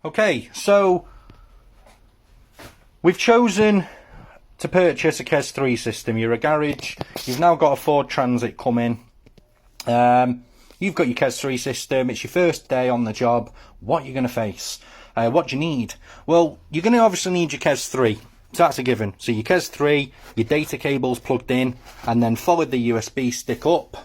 Okay, so we've chosen to purchase a Kess3 system. You're a garage, you've now got a Ford Transit coming, you've got your Kess3 system, it's your first day on the job. What you're going to face? What do you need? Well, you're going to obviously need your Kess3, so that's a given. So your Kess3, your data cable's plugged in, and then follow the USB stick up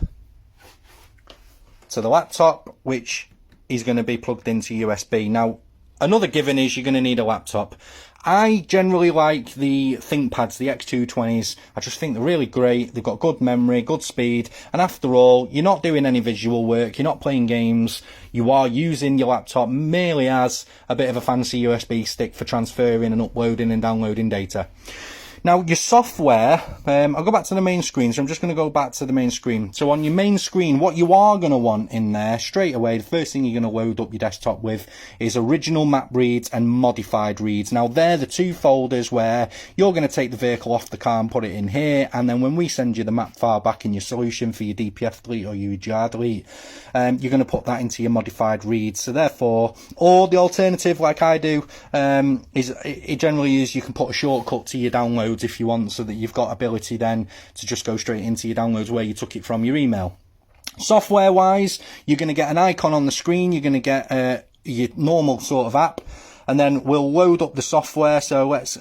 to the laptop, which is going to be plugged into USB. Now, another given is you're going to need a laptop. I generally like the ThinkPads, the X220s. I just think they're really great. They've got good memory, good speed. And after all, you're not doing any visual work. You're not playing games. You are using your laptop merely as a bit of a fancy USB stick for transferring and uploading and downloading data. Now, your software, I'll go back to the main screen, so I'm just going to go back to the main screen. So on your main screen, what you are going to want in there, straight away, the first thing you're going to load up your desktop with is original map reads and modified reads. Now, they're the two folders where you're going to take the vehicle off the car and put it in here, and then when we send you the map file back in your solution for your DPF delete or your jar delete, you're going to put that into your modified reads. So therefore, or the alternative, like I do, it generally is you can put a shortcut to your download if you want, so that you've got ability then to just go straight into your downloads where you took it from your email. Software wise, you're going to get an icon on the screen, you're going to get your normal sort of app, and then we'll load up the software. So let's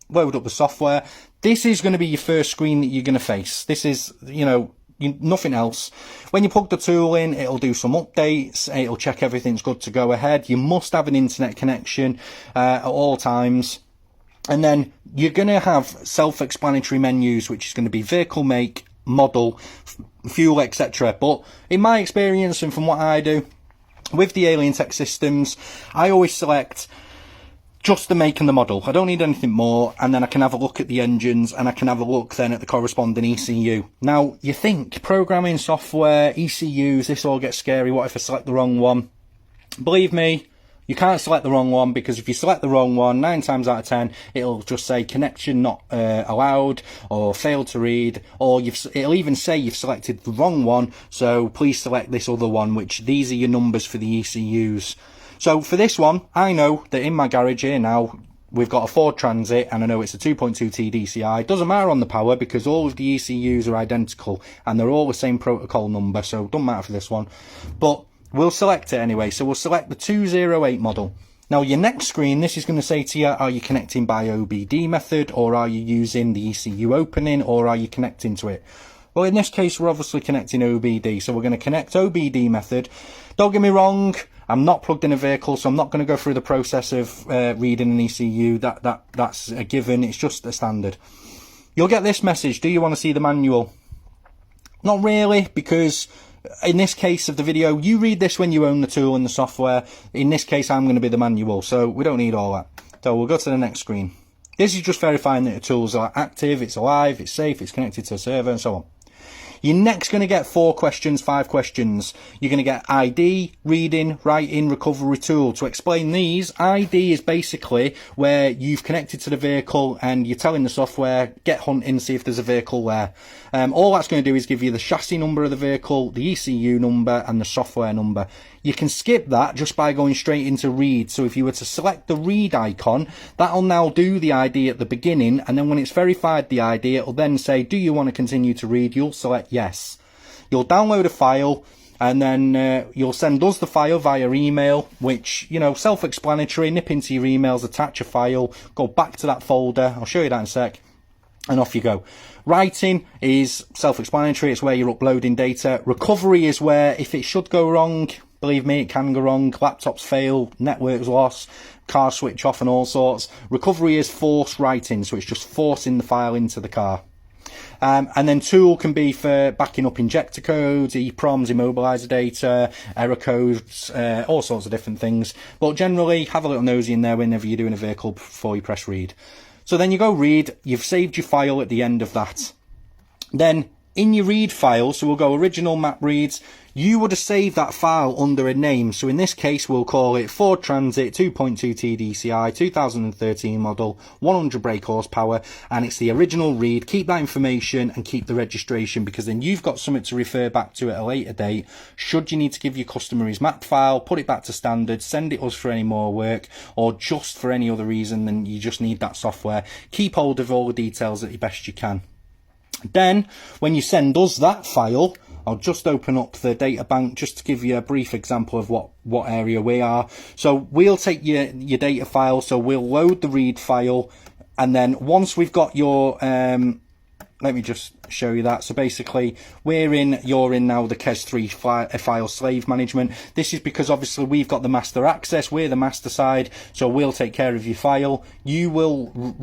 load up the software. This is going to be your first screen that you're going to face. This is, nothing else. When you plug the tool in, it'll do some updates, it'll check everything's good to go ahead. You must have an internet connection at all times. And then you're going to have self-explanatory menus, which is going to be vehicle make, model, fuel, etc. But in my experience and from what I do with the Alientech systems, I always select just the make and the model. I don't need anything more, and then I can have a look at the engines, and I can have a look then at the corresponding ECU. Now, you think programming, software, ECUs, this all gets scary. What if I select the wrong one? Believe me, you can't select the wrong one, because if you select the wrong one, 9 times out of 10, it'll just say connection not allowed, or failed to read, or it'll even say you've selected the wrong one, so please select this other one, which these are your numbers for the ECUs. So for this one, I know that in my garage here now, we've got a Ford Transit, and I know it's a 2.2T DCI. Doesn't matter on the power, because all of the ECUs are identical, and they're all the same protocol number, so it doesn't matter for this one. But we'll select it anyway, so we'll select the 208 model. Now your next screen, this is going to say to you, are you connecting by OBD method, or are you using the ECU opening, or are you connecting to it? Well, in this case, we're obviously connecting OBD, so we're going to connect OBD method. Don't get me wrong, I'm not plugged in a vehicle, so I'm not going to go through the process of reading an ECU. That's a given, it's just a standard. You'll get this message, do you want to see the manual? Not really, because in this case of the video, you read this when you own the tool and the software. In this case, I'm going to be the manual, so we don't need all that. So we'll go to the next screen. This is just verifying that the tools are active, it's alive, it's safe, it's connected to a server, and so on. You're next going to get 4 questions, 5 questions. You're going to get ID, reading, writing, recovery tool. To explain these, ID is basically where you've connected to the vehicle and you're telling the software, get hunting, see if there's a vehicle there. All that's going to do is give you the chassis number of the vehicle, the ECU number, and the software number. You can skip that just by going straight into read. So if you were to select the read icon, that'll now do the ID at the beginning, and then when it's verified the ID, it'll then say, do you want to continue to read? You'll select yes. You'll download a file, and then you'll send us the file via email, which, self-explanatory. Nip into your emails, attach a file, go back to that folder. I'll show you that in a sec, and off you go. Writing is self-explanatory. It's where you're uploading data. Recovery is where, if it should go wrong, believe me, it can go wrong. Laptops fail, networks lost, car switch off, and all sorts. Recovery is force writing, so it's just forcing the file into the car. And then tool can be for backing up injector codes, EPROMs, immobilizer data, error codes, all sorts of different things. But generally, have a little nosy in there whenever you're doing a vehicle before you press read. So then you go read, you've saved your file at the end of that. Then in your read file, so we'll go original map reads, you would have saved that file under a name. So in this case, we'll call it Ford Transit 2.2 TDCi 2013 model, 100 brake horsepower, and it's the original read. Keep that information and keep the registration, because then you've got something to refer back to at a later date. Should you need to give your customer his map file, put it back to standard, send it us for any more work, or just for any other reason, then you just need that software. Keep hold of all the details at the best you can. Then, when you send us that file, I'll just open up the data bank just to give you a brief example of what area we are. So we'll take your data file, so we'll load the read file, and then once we've got your, let me just show you that. So basically, you're in now the Kess3 file slave management. This is because obviously we've got the master access, we're the master side, so we'll take care of your file. You will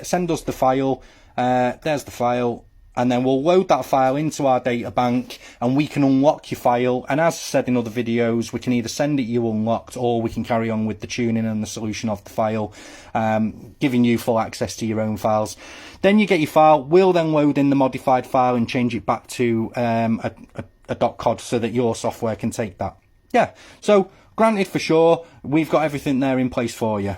send us the file, there's the file, and then we'll load that file into our data bank, and we can unlock your file. And as I said in other videos, we can either send it you unlocked, or we can carry on with the tuning and the solution of the file, giving you full access to your own files. Then you get your file. We'll then load in the modified file and change it back to a .cod so that your software can take that. Yeah, so granted, for sure, we've got everything there in place for you.